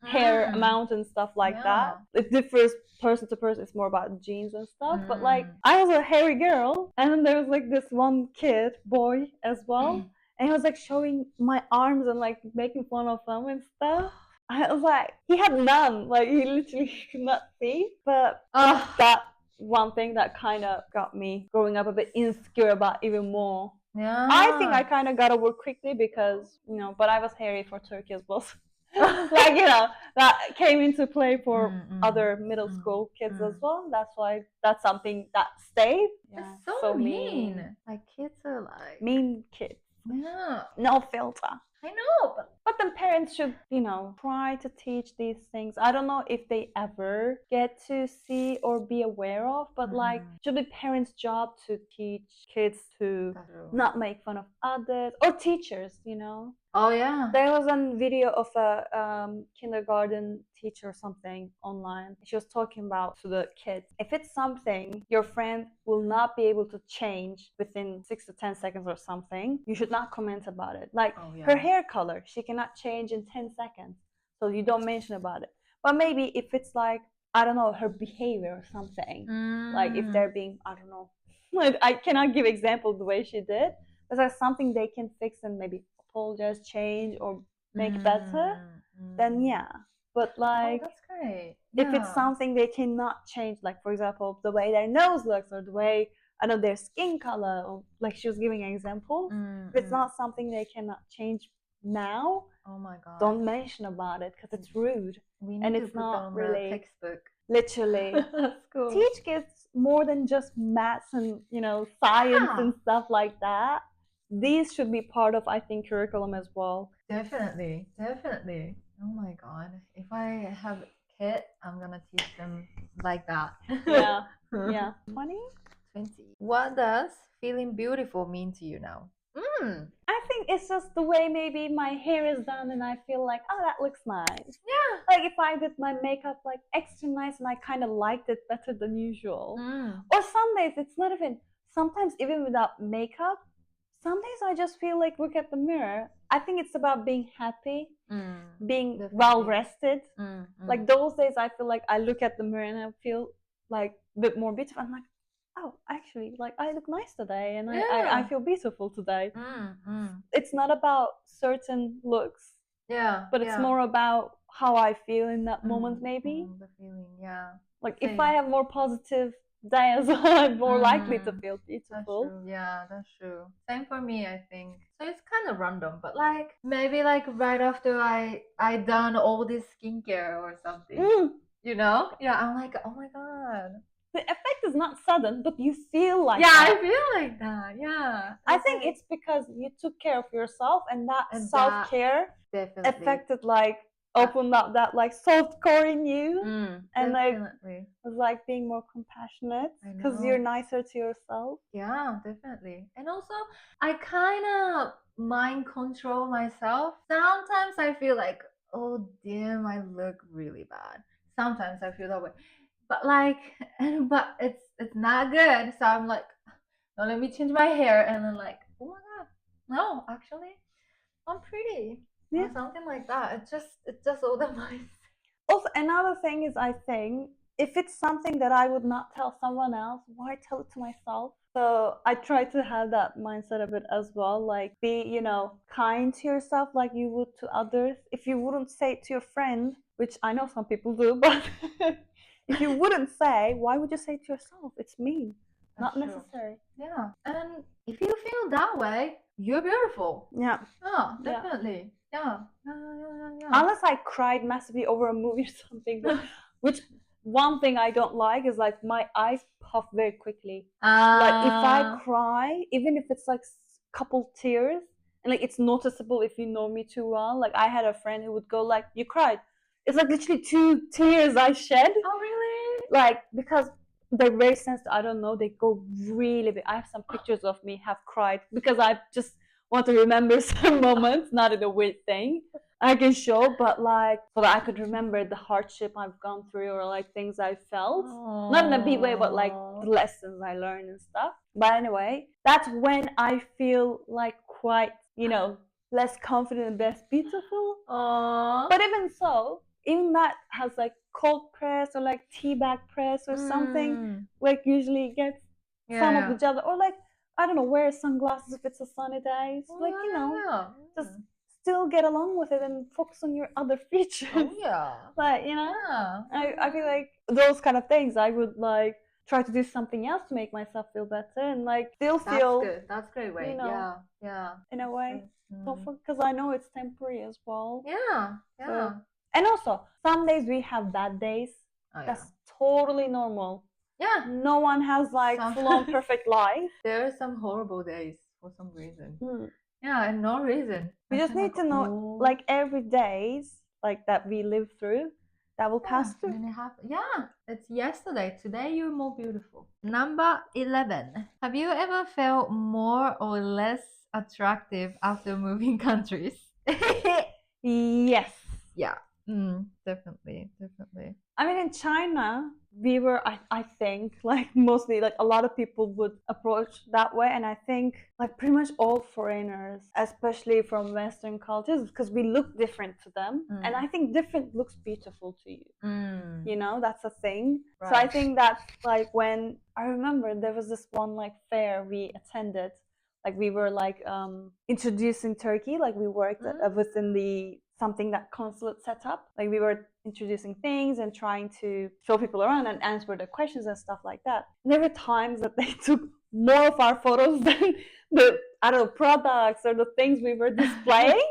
hair amount and stuff like that. It differs person to person. It's more about genes and stuff. But like I was a hairy girl, and then there was like this one kid, boy as well, and he was like showing my arms and like making fun of them and stuff. I was like, he had none. Like he literally could not see. But that one thing that kind of got me growing up a bit insecure about even more. Yeah. I think I kind of got over quickly because, you know, but I was hairy for Turkey as well. Like, you know, that came into play for other middle school kids as well. That's why that's something that stayed. Yeah. It's so mean. Like kids are like mean kids. Yeah. No filter. I know, but then parents should, you know, try to teach these things. I don't know if they ever get to see or be aware of, but like, should be parents' job to teach kids to not make fun of others, or teachers, you know. Oh yeah. There was a video of a kindergarten teacher or something online. She was talking about to the kids, if it's something your friend will not be able to change within 6 to 10 seconds or something, you should not comment about it. Like her hair color, she cannot change in 10 seconds. So you don't mention about it. But maybe if it's like, I don't know, her behavior or something, like if they're being, I don't know, like I cannot give example the way she did, but there's something they can fix and maybe apologize, change, or make better, then yeah. But like, that's great. If it's something they cannot change, like for example, the way their nose looks or the way, I don't know, their skin color, or like she was giving an example, if it's not something they cannot change now, oh my god, don't mention about it because it's rude. And it's not really textbook. Literally. That's cool. Teach kids more than just maths and, you know, science and stuff like that. These should be part of, I think, curriculum as well. Definitely. Oh my god, if I have a kid, I'm gonna teach them like that. Yeah. 20. What does feeling beautiful mean to you now? I think it's just the way maybe my hair is done and I feel like, oh, that looks nice. Yeah. Like if I did my makeup like extra nice and I kind of liked it better than usual. Or some days it's not even, sometimes even without makeup, some days I just feel like look at the mirror. I think it's about being happy, being Definitely. well rested. Like those days I feel like I look at the mirror and I feel like a bit more beautiful. I'm like, oh, actually, like I look nice today and I feel beautiful today. It's not about certain looks, but it's more about how I feel in that moment, maybe. The feeling, Like Same. if I have more positive day as well, I'm more likely to feel beautiful. That's true. Yeah, that's true. Same for me, I think. So it's kind of random, but like maybe like right after I done all this skincare or something, you know? Yeah, I'm like, oh my god. The effect is not sudden, but you feel like Yeah, that. I feel like that. Yeah. I think it's because you took care of yourself, and that self-care affected like opened up that like soft core in you, and like was like being more compassionate because you're nicer to yourself. Yeah, definitely. And also, I kind of mind control myself. Sometimes I feel like, oh damn, I look really bad. Sometimes I feel that way, but like, but it's not good. So I'm like, no, let me change my hair, and then like, oh my god, no, actually, I'm pretty. Yeah. Or something like that. It's just all the mindset. Also, another thing is, I think if it's something that I would not tell someone else, why tell it to myself? So I try to have that mindset of it as well. Like be, you know, kind to yourself like you would to others. If you wouldn't say it to your friend, which I know some people do, but if you wouldn't say, why would you say it to yourself? It's mean. Not necessary. Yeah. And if you feel that way, you're beautiful. Yeah. Oh, definitely. Yeah. Unless I cried massively over a movie or something, but which one thing I don't like is like my eyes puff very quickly. Like if I cry, even if it's like couple tears, and like it's noticeable if you know me too well. Like I had a friend who would go like, "You cried." It's like literally 2 tears I shed. Oh really? Like because they're very sensitive. I don't know. They go really big. I have some pictures of me have cried because I just want to remember some moments, not in a weird thing. I can show, but like so that I could remember the hardship I've gone through or like things I felt. Not in a big way, but like the lessons I learned and stuff. But anyway, that's when I feel like quite, you know, less confident and less beautiful. But even so, even that has like cold press or like tea bag press or something, like usually gets some of the gel, or like I don't know, wear sunglasses if it's a sunny day. So like you know, just still get along with it and focus on your other features. But you know, I feel like those kind of things I would like try to do something else to make myself feel better and like still feel. That's great way. You know, in a way. Because I know it's temporary as well. So, and also, some days we have bad days. That's totally normal. Yeah. No one has like full-on perfect life. There are some horrible days for some reason. Yeah, and no reason. We just need to know, like every days, like that we live through, that will pass through. Yeah, it's yesterday. Today you're more beautiful. Number 11. Have you ever felt more or less attractive after moving countries? Yes. Yeah. Definitely. I mean, in China, we were, I think, like mostly, like a lot of people would approach that way. And I think, like, pretty much all foreigners, especially from Western cultures, because we look different to them. And I think different looks beautiful to you. You know, that's a thing. Right. So I think that's like when I remember there was this one like fair we attended. Like we were like introducing Turkey, like we worked within the something that consulate set up. Like we were introducing things and trying to show people around and answer their questions and stuff like that. And there were times that they took more of our photos than the products or the things we were displaying.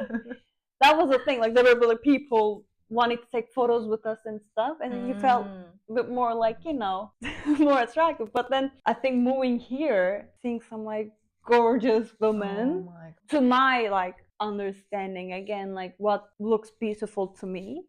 That was the thing. Like there were like people wanting to take photos with us and stuff, and you felt a bit more like, you know, more attractive. But then I think moving here, seeing some like gorgeous women, to my like understanding again, like what looks beautiful to me,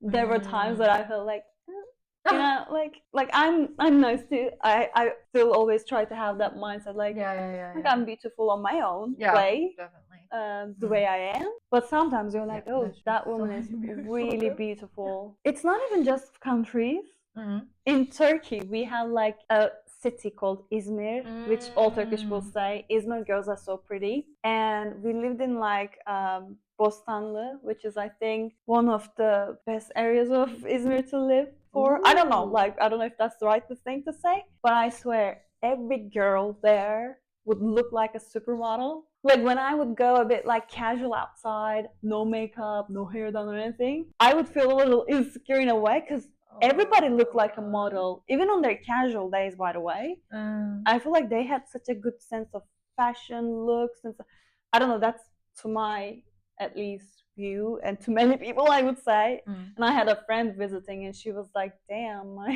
there were times that I felt like, you know, like I'm nice too. I still always try to have that mindset, like like I'm beautiful on my own way, definitely. The way I am. But sometimes you're like, oh, that woman is really beautiful. It's not even just countries. In Turkey, we have like a city called Izmir, which all Turkish will say Izmir girls are so pretty. And we lived in like Bostanlı, which is I think one of the best areas of Izmir to live for. I don't know, like I don't know if that's the right thing to say, but I swear every girl there would look like a supermodel. Like when I would go a bit like casual outside, no makeup, no hair done or anything, I would feel a little insecure in a way because everybody looked like a model, even on their casual days, by the way. I feel like they had such a good sense of fashion, looks, and I don't know, that's to my at least view, and to many people I would say. And I had a friend visiting and she was like, damn, my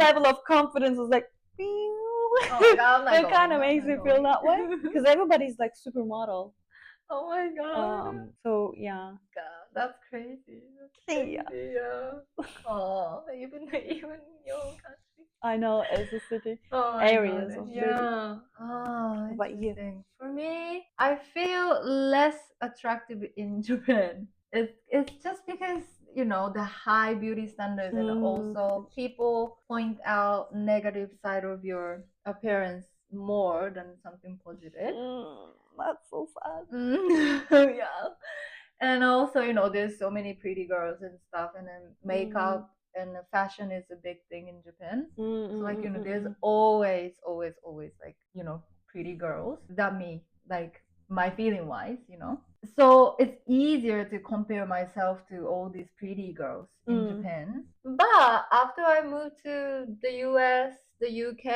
level of confidence was like, oh my God, it kind of makes me feel that way because everybody's like supermodel. Oh my God. So yeah. God, that's crazy. Yeah. Oh, even your own country. I know, it's a city. Oh areas God. of Yeah. Oh, but interesting. For me, I feel less attractive in Japan. It's just because the high beauty standards, and also people point out negative side of your appearance more than something positive. That's so sad. Yeah. And also, there's so many pretty girls and stuff, and then makeup and fashion is a big thing in Japan. So like, there's always like, pretty girls that me, like my feeling wise, So it's easier to compare myself to all these pretty girls in Japan. But after I moved to the US, the UK,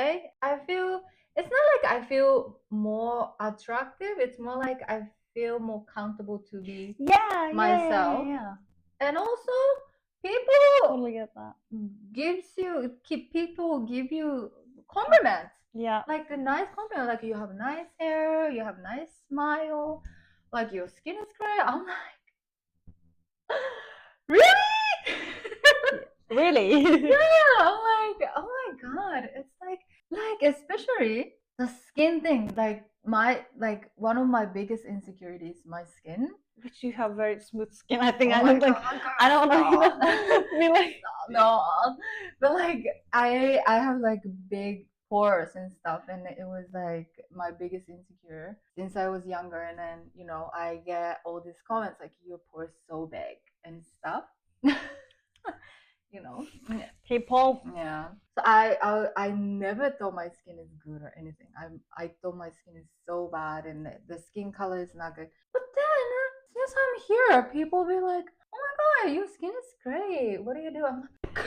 I feel it's not like I feel more attractive. It's more like I feel more comfortable to be myself. Yeah. And also, people totally get that. People give you compliments. Yeah. Like a nice compliment, like you have nice hair, you have nice smile, like your skin is great. I'm like, really? Really? Yeah. I'm like, oh my God. It's like especially the skin thing. Like one of my biggest insecurities, my skin. Which you have very smooth skin. I think Oh I my look like God, I don't know. Be like no, but like I have like big pores and stuff, and it was like my biggest insecure since I was younger. And then I get all these comments like your pores so big and stuff. people. Yeah. So I never thought my skin is good or anything. I thought my skin is so bad and the skin color is not good. But then since I'm here, people be like, "Oh my God, your skin is great. What do you do?" I'm like, "Girl."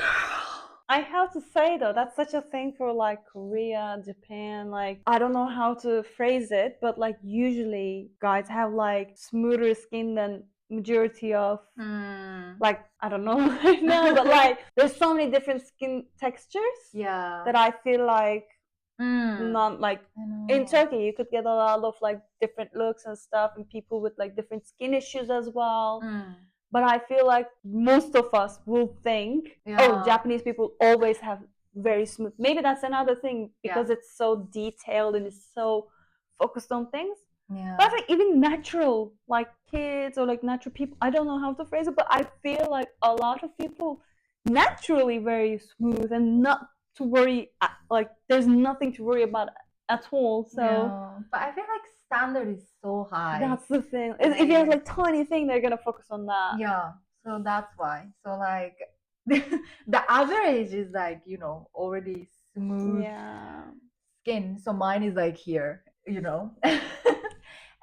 I have to say though, that's such a thing for like Korea, Japan. Like I don't know how to phrase it, but like usually guys have like smoother skin than majority of like I don't know right now, but like there's so many different skin textures. Yeah. That I feel like not like in Turkey you could get a lot of like different looks and stuff, and people with like different skin issues as well. But I feel like most of us will think, oh, Japanese people always have very smooth. Maybe that's another thing because it's so detailed and it's so focused on things. Yeah. But I think even natural, like kids or like natural people, I don't know how to phrase it, but I feel like a lot of people naturally very smooth and not to worry, like there's nothing to worry about at all. So, but I feel like standard is so high. That's the thing. If you have like tiny thing, they're gonna focus on that. Yeah. So that's why. So like the average is like already smooth skin. So mine is like here,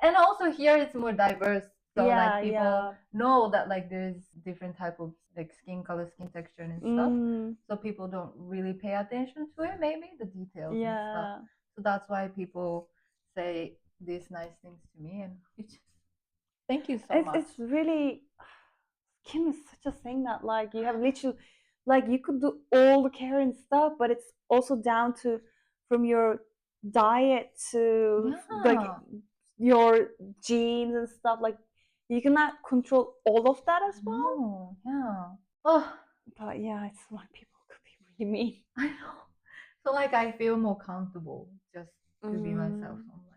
and also here it's more diverse. So like people know that like there's different type of like skin color, skin texture and stuff. So people don't really pay attention to it, maybe the details and stuff. So that's why people say these nice things to me, and it's just thank you so much. It's really skin is such a thing that like you have literally like you could do all the care and stuff, but it's also down to from your diet to like your genes and stuff. Like you cannot control all of that as well. But yeah, it's like people could be really mean. I know. So like I feel more comfortable just to be myself. I'm like,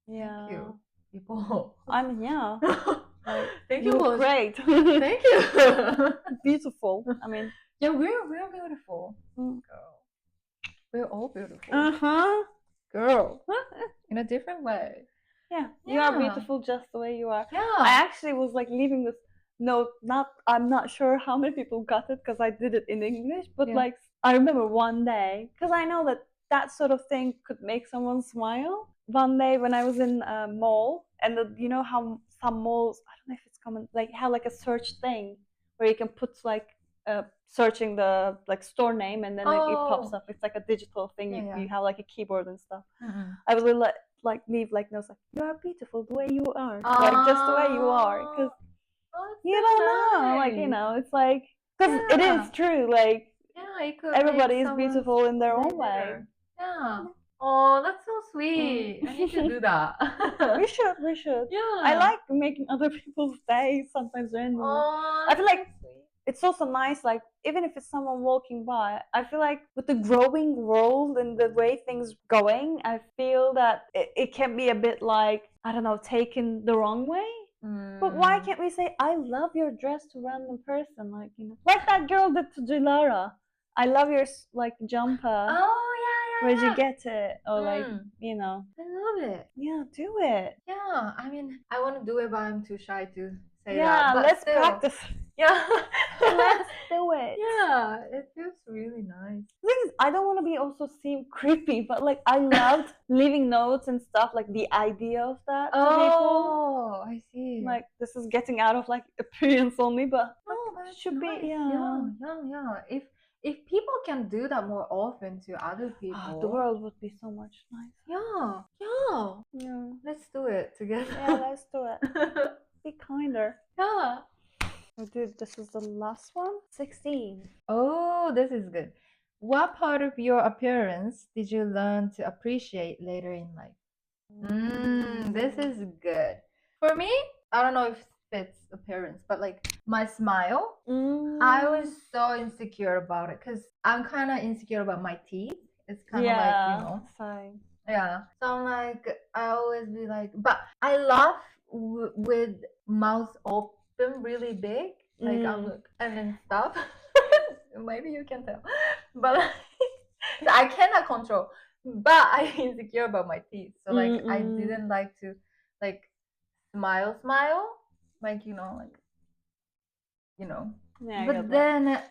thank you, people. I mean, like, thank you. Look great. Thank you. Beautiful. I mean, yeah, we're beautiful, girl. We're all beautiful. Uh-huh. Girl. In a different way. Yeah, you are beautiful just the way you are. Yeah. I actually was like leaving this note. I'm not sure how many people got it because I did it in English, but like I remember one day, because I know that sort of thing could make someone smile. One day when I was in a mall, and you know how some malls, I don't know if it's common, like have like a search thing where you can put like searching the like store name, and then it pops up. It's like a digital thing. You have like a keyboard and stuff. I was like leave like notes like, you are beautiful the way you are, like just the way you are, because you don't know, like, you know, it's like, because it is true, like it could everybody is beautiful in their own way. Yeah. Oh, that's so sweet. I need to do that. we should. Yeah. I like making other people's days sometimes randomly. Oh, I feel like it's also nice, like even if it's someone walking by, I feel like with the growing world and the way things going, I feel that it can be a bit like, I don't know, taken the wrong way. But why can't we say, I love your dress to a random person, like, you know, like that girl did to Dilara. I love your like jumper. Oh yeah. Where'd you get it? Or like, you know. I love it. Yeah, do it. Yeah, I mean, I want to do it, but I'm too shy to say that. Yeah, But let's still, practice. Yeah. Let's do it. Yeah, it feels really nice. The thing is, I don't want to be also seem creepy, but like I loved leaving notes and stuff, like the idea of that to people. Oh, I see. Like this is getting out of like appearance only, but no, but it should nice. be Yeah. If people can do that more often to other people, the world would be so much nicer. Yeah. Let's do it together. Yeah, let's do it. Be kinder. Yeah. Oh, dude, this is the last one. 16. Oh, this is good. What part of your appearance did you learn to appreciate later in life? This is good. For me, I don't know if it's appearance, but like my smile, I was so insecure about it because I'm kind of insecure about my teeth. It's kind of like, you know. Fine. Yeah. So I'm like, I always be like, but I laugh with mouth open really big, like I'm like, and then stuff. Maybe you can tell, but like, I cannot control. But I insecure about my teeth, so like I didn't like to like smile, like Yeah, but then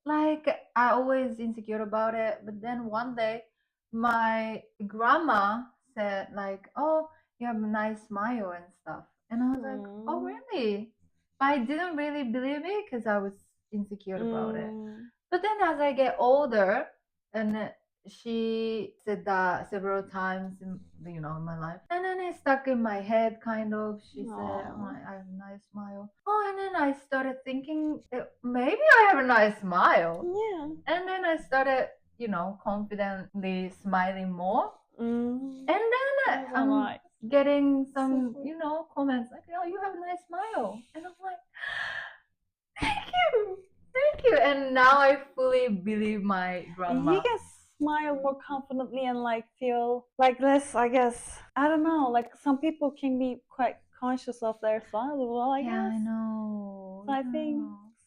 like I always insecure about it. But then one day my grandma said like, oh, you have a nice smile and stuff, and I was like, oh really? But I didn't really believe it because I was insecure about it. But then as I get older, and she said that several times in my life, and then it stuck in my head kind of. She said, oh, I have a nice smile. Oh, and then I started thinking, maybe I have a nice smile. Yeah. And then I started confidently smiling more. And then I'm getting some comments like, oh, you have a nice smile, and I'm like, thank you. And now I fully believe my grandma. You can smile more confidently and like feel like less, I guess, I don't know, like some people can be quite conscious of their smile as well, I guess. I know. So I think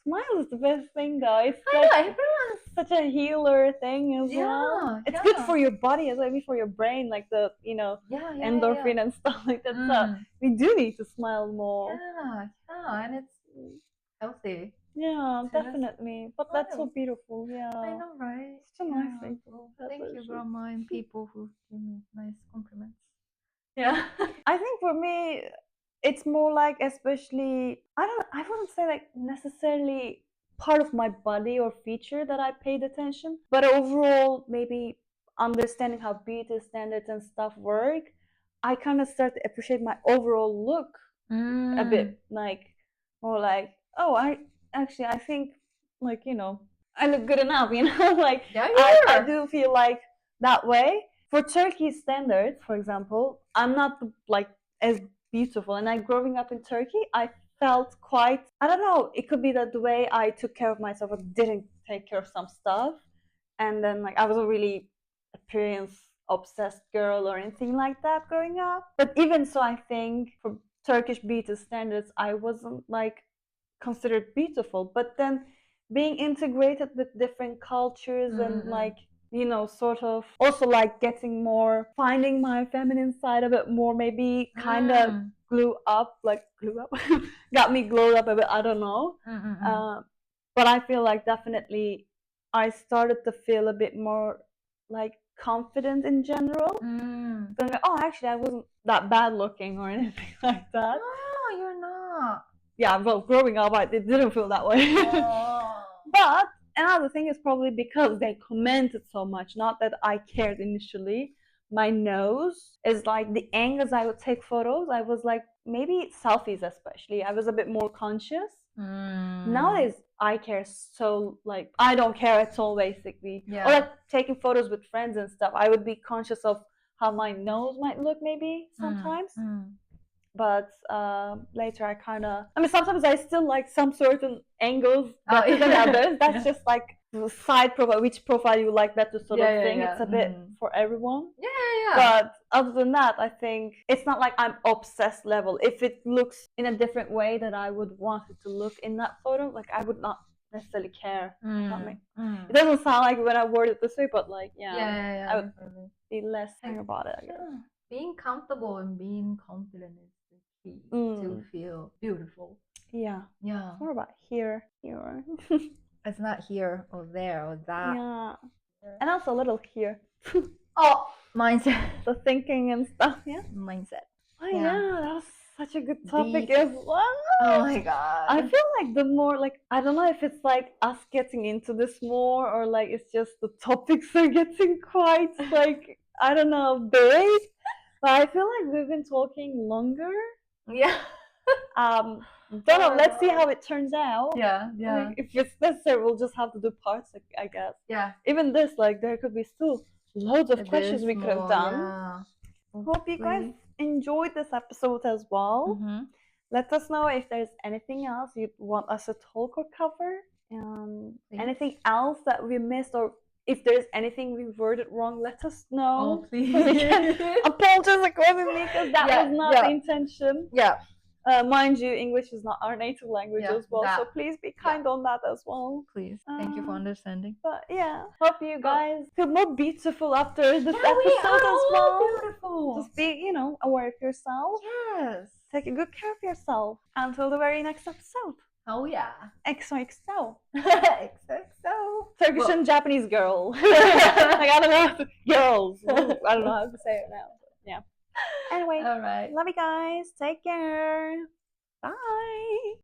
smile is the best thing though. It's I know, everyone's such a healer thing as well. It's good for your body as well, maybe for your brain, like the endorphin and stuff like that. So we do need to smile more. And it's healthy. Yeah, definitely. But that's so beautiful. Yeah. I know, right? It's so nice thing. Thank you, grandma, and people who give me nice compliments. Yeah. I think for me, it's more like, especially, I wouldn't say like necessarily part of my body or feature that I paid attention, but overall, maybe understanding how beauty standards and stuff work, I kind of start to appreciate my overall look a bit, like more like, oh, I think, like, I look good enough, like I do feel like that way. For Turkey standards, for example, I'm not like as beautiful, and growing up in Turkey, I felt quite, I don't know, it could be that the way I took care of myself or didn't take care of some stuff, and then like I was a really appearance obsessed girl or anything like that growing up. But even so, I think for Turkish beauty standards, I wasn't like considered beautiful. But then being integrated with different cultures and like sort of also like getting more, finding my feminine side a bit more, maybe kind of got me glowed up a bit, I don't know. But I feel like definitely I started to feel a bit more like confident in general. So I'm like, oh, actually I wasn't that bad looking or anything like that. No, you're not. Yeah, well, growing up it didn't feel that way. But another thing is probably because they commented so much, not that I cared initially. My nose is like the angles I would take photos, I was like, maybe selfies especially, I was a bit more conscious. Nowadays I care, so like I don't care at all basically. Or like taking photos with friends and stuff, I would be conscious of how my nose might look maybe sometimes. But later I kind of, I mean, sometimes I still like some certain angles better than others. That's just like the side profile, which profile you like better sort of thing. It's a bit for everyone. But other than that, I think it's not like I'm obsessed level. If it looks in a different way that I would want it to look in that photo, like I would not necessarily care. It doesn't sound like when I word it this way, but like I would be less care about it, I guess. Being comfortable and being confident is the key to feel beautiful. Yeah. It's more about here. It's not here or there or that. Yeah. And also a little here. Oh, mindset. The thinking and stuff, yeah. Mindset. Oh yeah, that was such a good topic as well. Oh my god. I feel like the more, like, I don't know if it's like us getting into this more or like it's just the topics are getting quite like, I don't know, big. But I feel like we've been talking longer. Yeah. Don't know. Let's see how it turns out. Yeah. Like, if it's necessary, we'll just have to do parts, I guess. Yeah. Even this, like, there could be still loads of questions we could have done. Yeah. Hope you guys enjoyed this episode as well. Let us know if there's anything else you'd want us to talk or cover. Anything else that we missed, or if there's anything we worded wrong, let us know. Oh, please. So we can apologize accordingly, because that was not the intention. Yeah. Mind you, English is not our native language as well, so please be kind on that as well. Please. Thank you for understanding. But yeah, hope you guys feel more beautiful after this episode as well. Beautiful. Just be, aware of yourself. Yes. Take good care of yourself. Until the very next episode. Oh yeah. XOXO. XOXO. Turkish and Japanese girl. Like, I don't know. Girls. I don't know how to say it now. Yeah. Anyway, all right. love you guys. Take care. Bye.